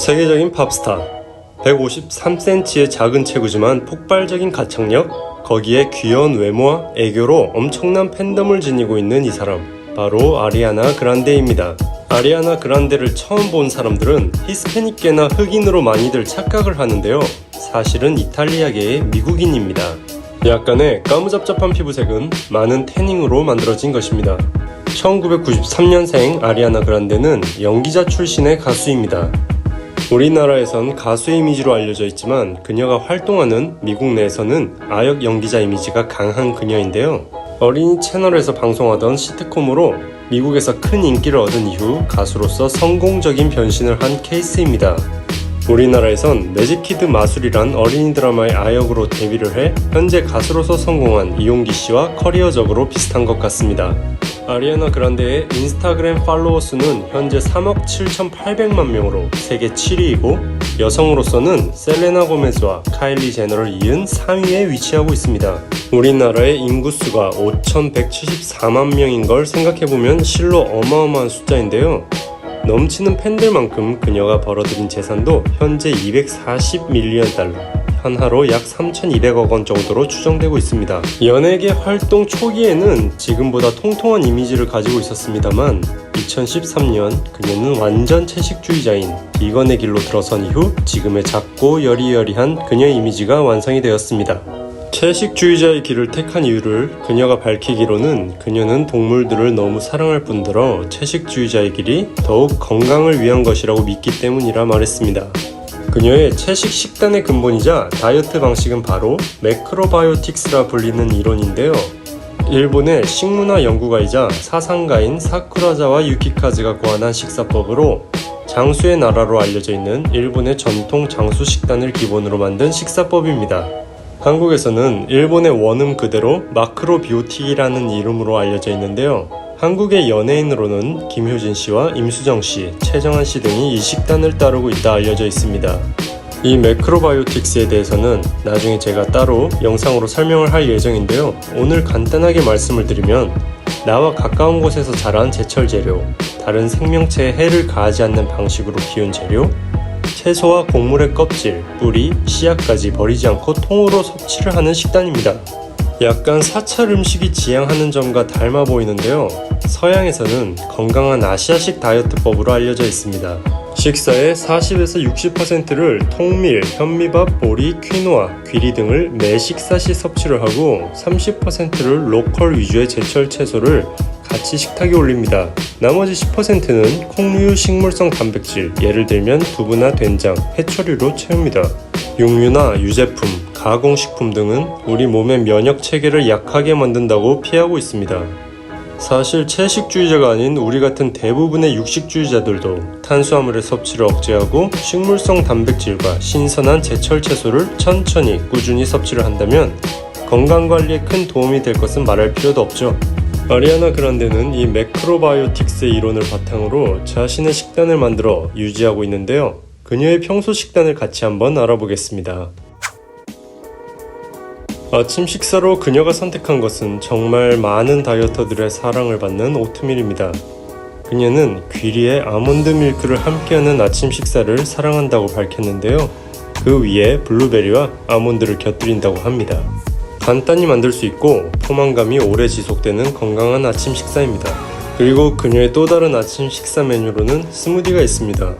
세계적인 팝스타, 153cm의 작은 체구지만 폭발적인 가창력, 거기에 귀여운 외모와 애교로 엄청난 팬덤을 지니고 있는 이 사람, 바로 아리아나 그란데입니다. 아리아나 그란데를 처음 본 사람들은 히스패닉계나 흑인으로 많이들 착각을 하는데요, 사실은 이탈리아계의 미국인입니다. 약간의 까무잡잡한 피부색은 많은 태닝으로 만들어진 것입니다. 1993년생 아리아나 그란데는 연기자 출신의 가수입니다. 우리나라에선 가수 이미지로 알려져 있지만 그녀가 활동하는 미국 내에서는 아역 연기자 이미지가 강한 그녀인데요. 어린이 채널에서 방송하던 시트콤으로 미국에서 큰 인기를 얻은 이후 가수로서 성공적인 변신을 한 케이스입니다. 우리나라에선 매직키드 마술이란 어린이 드라마의 아역으로 데뷔를 해 현재 가수로서 성공한 이용기 씨와 커리어적으로 비슷한 것 같습니다. 아리아나 그란데의 인스타그램 팔로워 수는 현재 3억 7,800만 명으로 세계 7위이고 여성으로서는 셀레나 고메즈와 카일리 제너를 이은 3위에 위치하고 있습니다. 우리나라의 인구수가 5,174만 명인 걸 생각해보면 실로 어마어마한 숫자인데요. 넘치는 팬들만큼 그녀가 벌어들인 재산도 현재 240밀리언 달러, 한화로 약 3,200억 원 정도로 추정되고 있습니다. 연예계 활동 초기에는 지금보다 통통한 이미지를 가지고 있었습니다만 2013년 그녀는 완전 채식주의자인 비건의 길로 들어선 이후 지금의 작고 여리여리한 그녀의 이미지가 완성이 되었습니다. 채식주의자의 길을 택한 이유를 그녀가 밝히기로는 그녀는 동물들을 너무 사랑할 뿐더러 채식주의자의 길이 더욱 건강을 위한 것이라고 믿기 때문이라 말했습니다. 그녀의 채식 식단의 근본이자 다이어트 방식은 바로 매크로바이오틱스라 불리는 이론인데요. 일본의 식문화 연구가이자 사상가인 사쿠라자와 유키카즈가 고안한 식사법으로 장수의 나라로 알려져 있는 일본의 전통 장수 식단을 기본으로 만든 식사법입니다. 한국에서는 일본의 원음 그대로 마크로비오틱이라는 이름으로 알려져 있는데요. 한국의 연예인으로는 김효진 씨와 임수정 씨, 최정한 씨 등이 이 식단을 따르고 있다 알려져 있습니다. 이 매크로바이오틱스에 대해서는 나중에 제가 따로 영상으로 설명을 할 예정인데요. 오늘 간단하게 말씀을 드리면 나와 가까운 곳에서 자란 제철 재료, 다른 생명체에 해를 가하지 않는 방식으로 키운 재료, 채소와 곡물의 껍질, 뿌리, 씨앗까지 버리지 않고 통으로 섭취를 하는 식단입니다. 약간 사찰 음식이 지향하는 점과 닮아 보이는데요. 서양에서는 건강한 아시아식 다이어트법으로 알려져 있습니다. 식사의 40에서 60%를 통밀, 현미밥, 보리, 퀴노아, 귀리 등을 매 식사 시 섭취를 하고 30%를 로컬 위주의 제철 채소를 같이 식탁에 올립니다. 나머지 10%는 콩류, 식물성 단백질, 예를 들면 두부나 된장, 해초류로 채웁니다. 육류나 유제품, 가공식품 등은 우리 몸의 면역 체계를 약하게 만든다고 피하고 있습니다. 사실 채식주의자가 아닌 우리 같은 대부분의 육식주의자들도 탄수화물의 섭취를 억제하고 식물성 단백질과 신선한 제철 채소를 천천히 꾸준히 섭취를 한다면 건강관리에 큰 도움이 될 것은 말할 필요도 없죠. 아리아나 그란데는 이 매크로바이오틱스의 이론을 바탕으로 자신의 식단을 만들어 유지하고 있는데요. 그녀의 평소 식단을 같이 한번 알아보겠습니다. 아침 식사로 그녀가 선택한 것은 정말 많은 다이어터들의 사랑을 받는 오트밀입니다. 그녀는 귀리에 아몬드 밀크를 함께하는 아침 식사를 사랑한다고 밝혔는데요. 그 위에 블루베리와 아몬드를 곁들인다고 합니다. 간단히 만들 수 있고 포만감이 오래 지속되는 건강한 아침 식사입니다. 그리고 그녀의 또 다른 아침 식사 메뉴로는 스무디가 있습니다.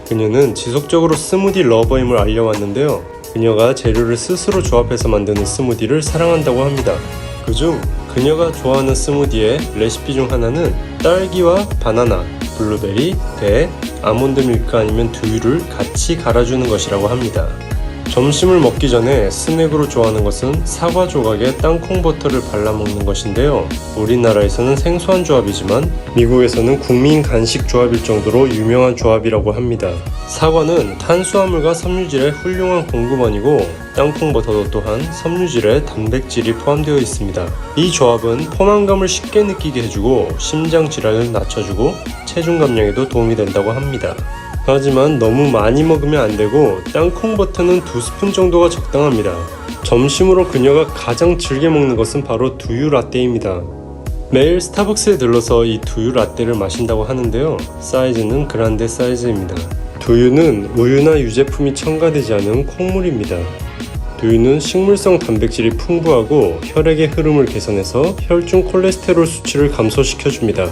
그녀는 지속적으로 스무디 러버임을 알려왔는데요. 그녀가 재료를 스스로 조합해서 만드는 스무디를 사랑한다고 합니다. 그중 그녀가 좋아하는 스무디의 레시피 중 하나는 딸기와 바나나, 블루베리, 배, 아몬드 밀크 아니면 두유를 같이 갈아주는 것이라고 합니다. 점심을 먹기 전에 스낵으로 좋아하는 것은 사과 조각에 땅콩 버터를 발라 먹는 것인데요. 우리나라에서는 생소한 조합이지만 미국에서는 국민 간식 조합일 정도로 유명한 조합이라고 합니다. 사과는 탄수화물과 섬유질의 훌륭한 공급원이고 땅콩 버터도 또한 섬유질에 단백질이 포함되어 있습니다. 이 조합은 포만감을 쉽게 느끼게 해주고 심장 질환을 낮춰주고 체중 감량에도 도움이 된다고 합니다. 하지만 너무 많이 먹으면 안되고 땅콩 버터는 2스푼 정도가 적당합니다. 점심으로 그녀가 가장 즐겨 먹는 것은 바로 두유 라떼입니다. 매일 스타벅스에 들러서 이 두유 라떼를 마신다고 하는데요. 사이즈는 그란데 사이즈입니다. 두유는 우유나 유제품이 첨가되지 않은 콩물입니다. 두유는 식물성 단백질이 풍부하고 혈액의 흐름을 개선해서 혈중 콜레스테롤 수치를 감소시켜줍니다.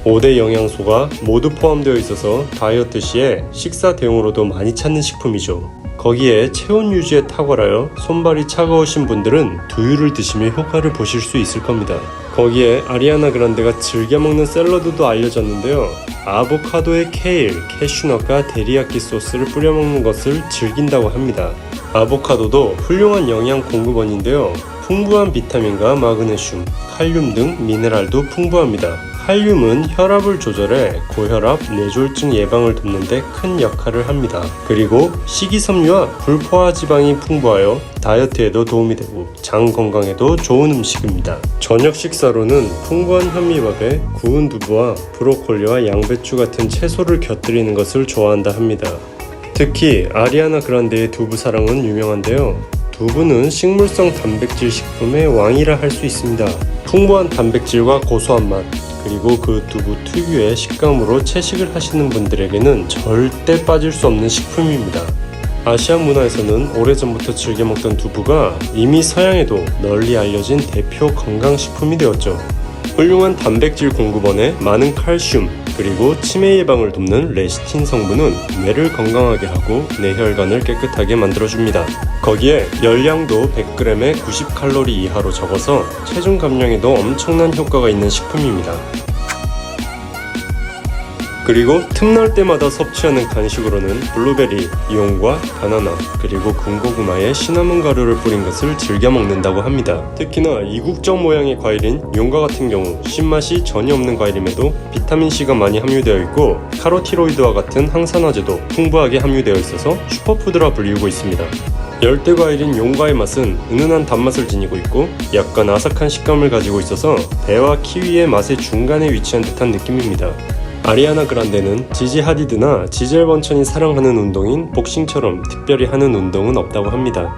5대 영양소가 모두 포함되어 있어서 다이어트 시에 식사 대용으로도 많이 찾는 식품이죠. 거기에 체온 유지에 탁월하여 손발이 차가우신 분들은 두유를 드시며 효과를 보실 수 있을 겁니다. 거기에 아리아나 그란데가 즐겨 먹는 샐러드도 알려졌는데요. 아보카도에 케일, 캐슈넛과 데리야끼 소스를 뿌려 먹는 것을 즐긴다고 합니다. 아보카도도 훌륭한 영양 공급원인데요. 풍부한 비타민과 마그네슘, 칼륨 등 미네랄도 풍부합니다. 칼륨은 혈압을 조절해 고혈압, 뇌졸중 예방을 돕는 데 큰 역할을 합니다. 그리고 식이섬유와 불포화 지방이 풍부하여 다이어트에도 도움이 되고 장 건강에도 좋은 음식입니다. 저녁 식사로는 풍부한 현미밥에 구운 두부와 브로콜리와 양배추 같은 채소를 곁들이는 것을 좋아한다 합니다. 특히 아리아나 그란데의 두부 사랑은 유명한데요. 두부는 식물성 단백질 식품의 왕이라 할 수 있습니다. 풍부한 단백질과 고소한 맛, 그리고 그 두부 특유의 식감으로 채식을 하시는 분들에게는 절대 빠질 수 없는 식품입니다. 아시아 문화에서는 오래전부터 즐겨 먹던 두부가 이미 서양에도 널리 알려진 대표 건강식품이 되었죠. 훌륭한 단백질 공급원에 많은 칼슘, 그리고 치매 예방을 돕는 레시틴 성분은 뇌를 건강하게 하고 뇌혈관을 깨끗하게 만들어줍니다. 거기에 열량도 100g에 90칼로리 이하로 적어서 체중 감량에도 엄청난 효과가 있는 식품입니다. 그리고 틈날 때마다 섭취하는 간식으로는 블루베리, 이온과 바나나, 그리고 군고구마에 시나몬 가루를 뿌린 것을 즐겨 먹는다고 합니다. 특히나 이국적 모양의 과일인 용과 같은 경우 신맛이 전혀 없는 과일임에도 비타민C가 많이 함유되어 있고 카로티로이드와 같은 항산화제도 풍부하게 함유되어 있어서 슈퍼푸드라 불리우고 있습니다. 열대 과일인 용과의 맛은 은은한 단맛을 지니고 있고 약간 아삭한 식감을 가지고 있어서 배와 키위의 맛의 중간에 위치한 듯한 느낌입니다. 아리아나 그란데는 지지 하디드나 지젤 번천이 사랑하는 운동인 복싱처럼 특별히 하는 운동은 없다고 합니다.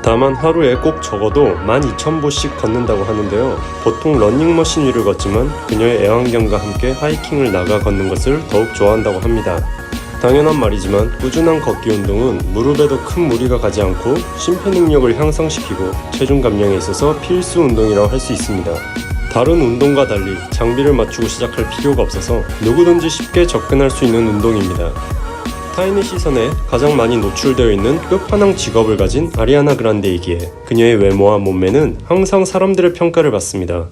다만 하루에 꼭 적어도 12,000보씩 걷는다고 하는데요. 보통 러닝머신 위를 걷지만 그녀의 애완견과 함께 하이킹을 나가 걷는 것을 더욱 좋아한다고 합니다. 당연한 말이지만 꾸준한 걷기 운동은 무릎에도 큰 무리가 가지 않고 심폐능력을 향상시키고 체중 감량에 있어서 필수 운동이라고 할 수 있습니다. 다른 운동과 달리 장비를 맞추고 시작할 필요가 없어서 누구든지 쉽게 접근할 수 있는 운동입니다. 타인의 시선에 가장 많이 노출되어 있는 끝판왕 직업을 가진 아리아나 그란데이기에 그녀의 외모와 몸매는 항상 사람들의 평가를 받습니다.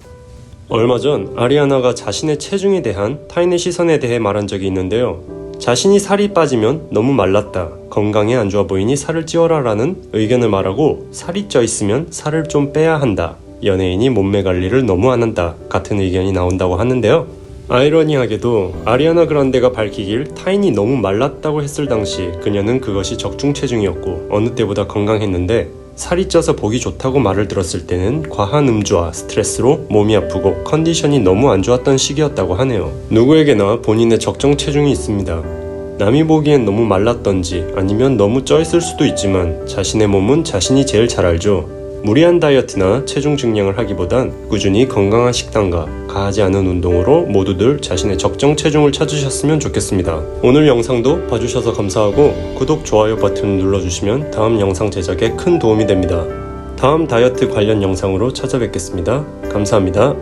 얼마 전 아리아나가 자신의 체중에 대한 타인의 시선에 대해 말한 적이 있는데요. 자신이 살이 빠지면 너무 말랐다, 건강에 안 좋아 보이니 살을 찌워라 라는 의견을 말하고 살이 쪄 있으면 살을 좀 빼야 한다, 연예인이 몸매 관리를 너무 안 한다 같은 의견이 나온다고 하는데요. 아이러니하게도 아리아나 그란데가 밝히길 타인이 너무 말랐다고 했을 당시 그녀는 그것이 적중 체중이었고 어느 때보다 건강했는데 살이 쪄서 보기 좋다고 말을 들었을 때는 과한 음주와 스트레스로 몸이 아프고 컨디션이 너무 안 좋았던 시기였다고 하네요. 누구에게나 본인의 적정 체중이 있습니다. 남이 보기엔 너무 말랐던지 아니면 너무 쪄 있을 수도 있지만 자신의 몸은 자신이 제일 잘 알죠. 무리한 다이어트나 체중 증량을 하기보단 꾸준히 건강한 식단과 과하지 않은 운동으로 모두들 자신의 적정 체중을 찾으셨으면 좋겠습니다. 오늘 영상도 봐주셔서 감사하고 구독, 좋아요 버튼 눌러주시면 다음 영상 제작에 큰 도움이 됩니다. 다음 다이어트 관련 영상으로 찾아뵙겠습니다. 감사합니다.